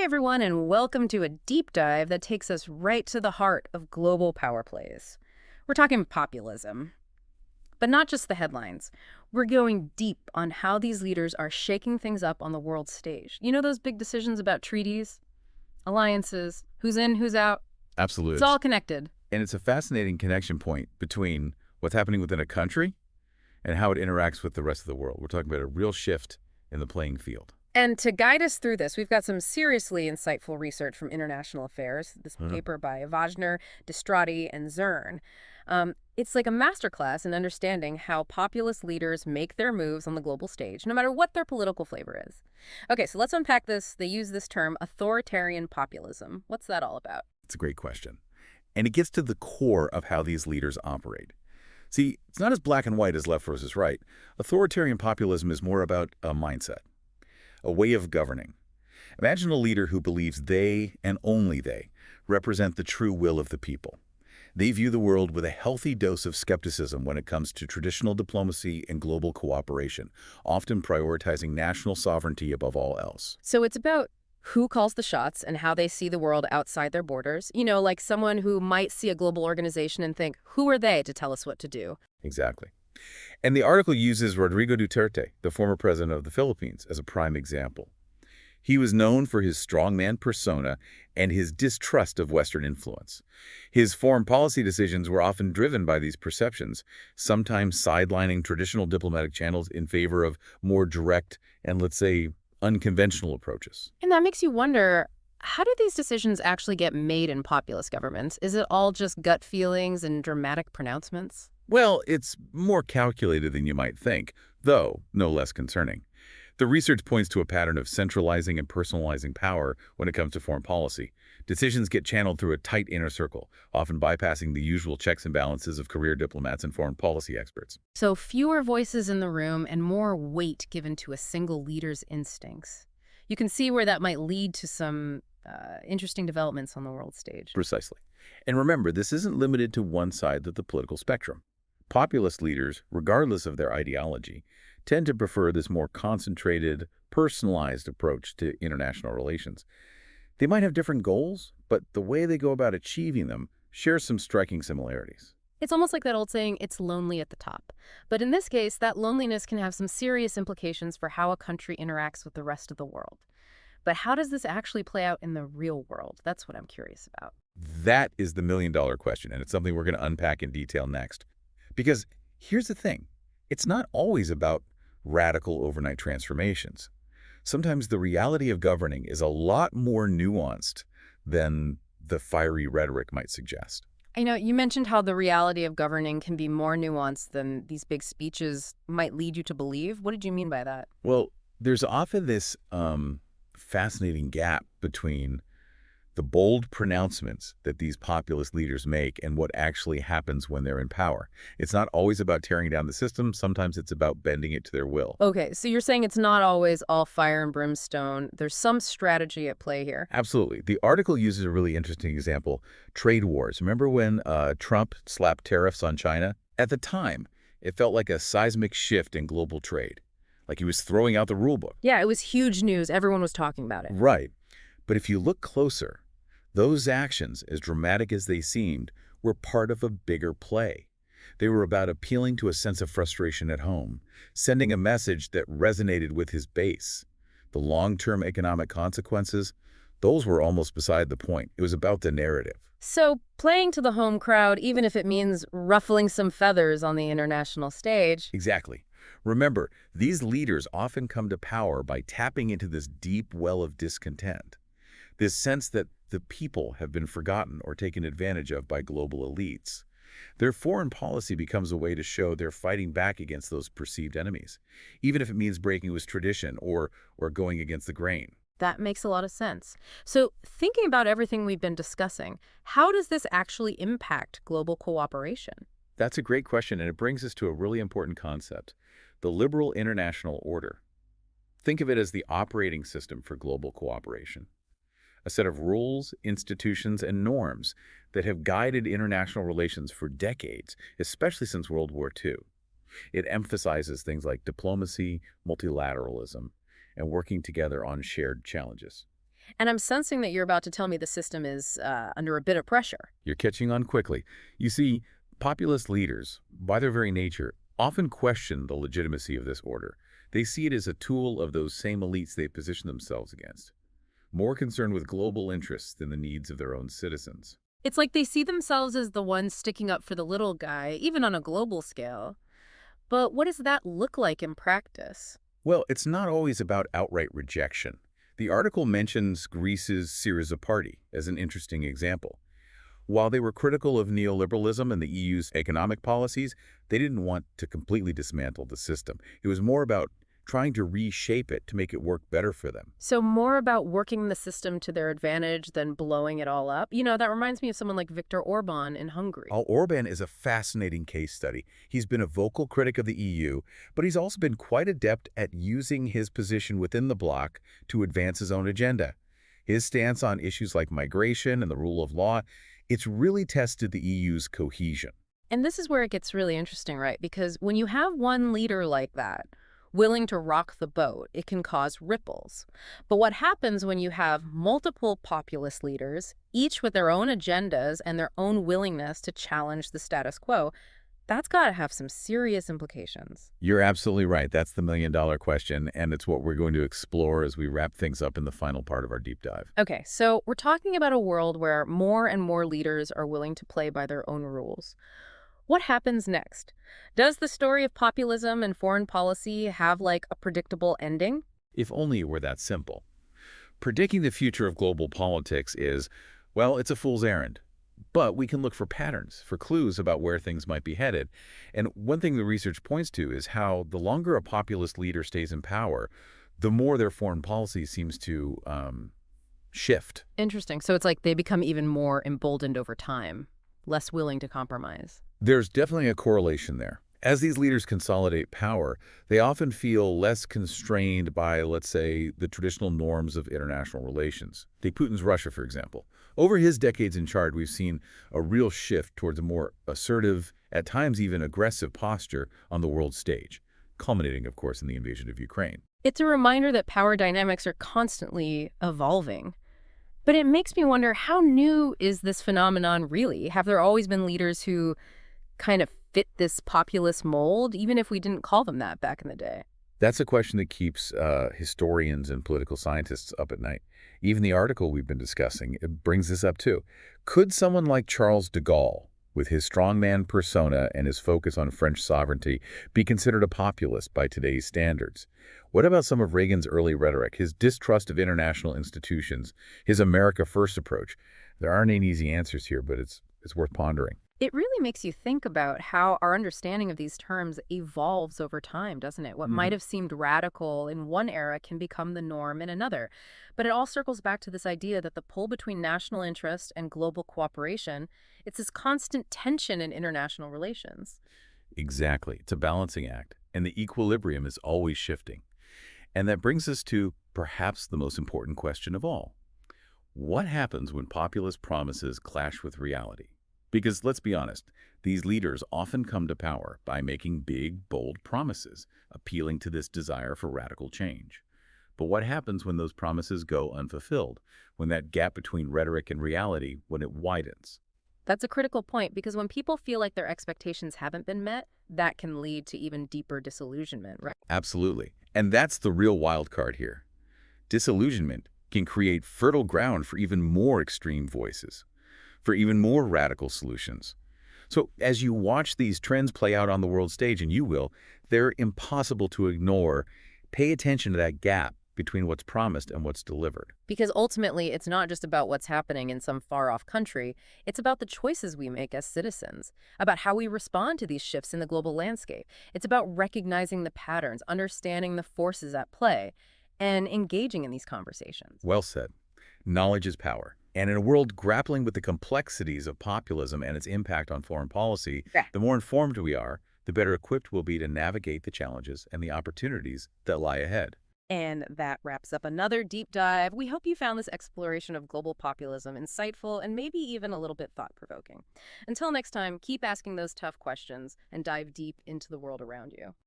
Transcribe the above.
everyone, and welcome to a deep dive that takes us right to the heart of global power plays. We're talking populism, but not just the headlines. We're going deep on how these leaders are shaking things up on the world stage. You know those big decisions about treaties, alliances, who's in, who's out? Absolutely. It's all connected. And it's a fascinating connection point between what's happening within a country and how it interacts with the rest of the world. We're talking about a real shift in the playing field. And to guide us through this, we've got some seriously insightful research from International Affairs, this paper by Wagner, Distrati, and Zern. It's like a masterclass in understanding how populist leaders make their moves on the global stage, no matter what their political flavor is. Okay, so let's unpack this. They use this term, authoritarian populism. What's that all about? It's a great question. And it gets to the core of how these leaders operate. See, it's not as black and white as left versus right. Authoritarian populism is more about a mindset, a way of governing. Imagine a leader who believes they, and only they, represent the true will of the people. They view the world with a healthy dose of skepticism when it comes to traditional diplomacy and global cooperation, often prioritizing national sovereignty above all else. So it's about who calls the shots and how they see the world outside their borders. You know, like someone who might see a global organization and think, who are they to tell us what to do? Exactly. And the article uses Rodrigo Duterte, the former president of the Philippines, as a prime example. He was known for his strongman persona and his distrust of Western influence. His foreign policy decisions were often driven by these perceptions, sometimes sidelining traditional diplomatic channels in favor of more direct and, let's say, unconventional approaches. And that makes you wonder, how do these decisions actually get made in populist governments? Is it all just gut feelings and dramatic pronouncements? Well, it's more calculated than you might think, though no less concerning. The research points to a pattern of centralizing and personalizing power when it comes to foreign policy. Decisions get channeled through a tight inner circle, often bypassing the usual checks and balances of career diplomats and foreign policy experts. So fewer voices in the room and more weight given to a single leader's instincts. You can see where that might lead to some interesting developments on the world stage. Precisely. And remember, this isn't limited to one side of the political spectrum. Populist leaders, regardless of their ideology, tend to prefer this more concentrated, personalized approach to international relations. They might have different goals, but the way they go about achieving them shares some striking similarities. It's almost like that old saying, it's lonely at the top. But in this case, that loneliness can have some serious implications for how a country interacts with the rest of the world. But how does this actually play out in the real world? That's what I'm curious about. That is the million-dollar question, and it's something we're going to unpack in detail next. Because here's the thing, it's not always about radical overnight transformations. Sometimes the reality of governing is a lot more nuanced than the fiery rhetoric might suggest. I know you mentioned how the reality of governing can be more nuanced than these big speeches might lead you to believe. What did you mean by that? Well, there's often this fascinating gap between the bold pronouncements that these populist leaders make and what actually happens when they're in power. It's not always about tearing down the system. Sometimes it's about bending it to their will. Okay, so you're saying it's not always all fire and brimstone. There's some strategy at play here. Absolutely. The article uses a really interesting example, trade wars. Remember when Trump slapped tariffs on China? At the time, it felt like a seismic shift in global trade, like he was throwing out the rule book. Yeah, it was huge news. Everyone was talking about it. Right. But if you look closer, those actions, as dramatic as they seemed, were part of a bigger play. They were about appealing to a sense of frustration at home, sending a message that resonated with his base. The long-term economic consequences, those were almost beside the point. It was about the narrative. So playing to the home crowd, even if it means ruffling some feathers on the international stage. Exactly. Remember, these leaders often come to power by tapping into this deep well of discontent, this sense that the people have been forgotten or taken advantage of by global elites. Their foreign policy becomes a way to show they're fighting back against those perceived enemies, even if it means breaking with tradition or going against the grain. That makes a lot of sense. So thinking about everything we've been discussing, how does this actually impact global cooperation? That's a great question, and it brings us to a really important concept, the liberal international order. Think of it as the operating system for global cooperation. A set of rules, institutions, and norms that have guided international relations for decades, especially since World War II. It emphasizes things like diplomacy, multilateralism, and working together on shared challenges. And I'm sensing that you're about to tell me the system is under a bit of pressure. You're catching on quickly. You see, populist leaders, by their very nature, often question the legitimacy of this order. They see it as a tool of those same elites they position themselves against, more concerned with global interests than the needs of their own citizens. It's like they see themselves as the ones sticking up for the little guy, even on a global scale. But what does that look like in practice? Well, it's not always about outright rejection. The article mentions Greece's Syriza party as an interesting example. While they were critical of neoliberalism and the EU's economic policies, they didn't want to completely dismantle the system. It was more about trying to reshape it to make it work better for them. So more about working the system to their advantage than blowing it all up? That reminds me of someone like Viktor Orban in Hungary. Orban is a fascinating case study. He's been a vocal critic of the EU, but he's also been quite adept at using his position within the bloc to advance his own agenda. His stance on issues like migration and the rule of law, it's really tested the EU's cohesion. And this is where it gets really interesting, right? Because when you have one leader like that, willing to rock the boat, it can cause ripples. But what happens when you have multiple populist leaders, each with their own agendas and their own willingness to challenge the status quo, that's got to have some serious implications. You're absolutely right. That's the million-dollar question, and it's what we're going to explore as we wrap things up in the final part of our deep dive. Okay, so we're talking about a world where more and more leaders are willing to play by their own rules. What happens next? Does the story of populism and foreign policy have like a predictable ending? If only it were that simple. Predicting the future of global politics is, well, it's a fool's errand. But we can look for patterns, for clues about where things might be headed. And one thing the research points to is how the longer a populist leader stays in power, the more their foreign policy seems to shift. Interesting. So it's like they become even more emboldened over time, less willing to compromise. There's definitely a correlation there. As these leaders consolidate power, they often feel less constrained by, let's say, the traditional norms of international relations. Take Putin's Russia, for example. Over his decades in charge, we've seen a real shift towards a more assertive, at times even aggressive posture on the world stage, culminating, of course, in the invasion of Ukraine. It's a reminder that power dynamics are constantly evolving. But it makes me wonder, how new is this phenomenon really? Have there always been leaders who kind of fit this populist mold, even if we didn't call them that back in the day? That's a question that keeps historians and political scientists up at night. Even the article we've been discussing, it brings this up too. Could someone like Charles de Gaulle, with his strongman persona and his focus on French sovereignty, be considered a populist by today's standards? What about some of Reagan's early rhetoric, his distrust of international institutions, his America First approach? There aren't any easy answers here, but it's worth pondering. It really makes you think about how our understanding of these terms evolves over time, doesn't it? What might have seemed radical in one era can become the norm in another. But it all circles back to this idea that the pull between national interest and global cooperation, it's this constant tension in international relations. Exactly. It's a balancing act, and the equilibrium is always shifting. And that brings us to perhaps the most important question of all. What happens when populist promises clash with reality? Because let's be honest, these leaders often come to power by making big, bold promises, appealing to this desire for radical change. But what happens when those promises go unfulfilled, when that gap between rhetoric and reality, when it widens? That's a critical point because when people feel like their expectations haven't been met, that can lead to even deeper disillusionment, right? Absolutely. And that's the real wild card here. Disillusionment can create fertile ground for even more extreme voices, for even more radical solutions. So as you watch these trends play out on the world stage, and you will, they're impossible to ignore. Pay attention to that gap between what's promised and what's delivered. Because ultimately, it's not just about what's happening in some far-off country. It's about the choices we make as citizens, about how we respond to these shifts in the global landscape. It's about recognizing the patterns, understanding the forces at play, and engaging in these conversations. Well said. Knowledge is power. And in a world grappling with the complexities of populism and its impact on foreign policy, Yeah. the more informed we are, the better equipped we'll be to navigate the challenges and the opportunities that lie ahead. And that wraps up another deep dive. We hope you found this exploration of global populism insightful and maybe even a little bit thought-provoking. Until next time, keep asking those tough questions and dive deep into the world around you.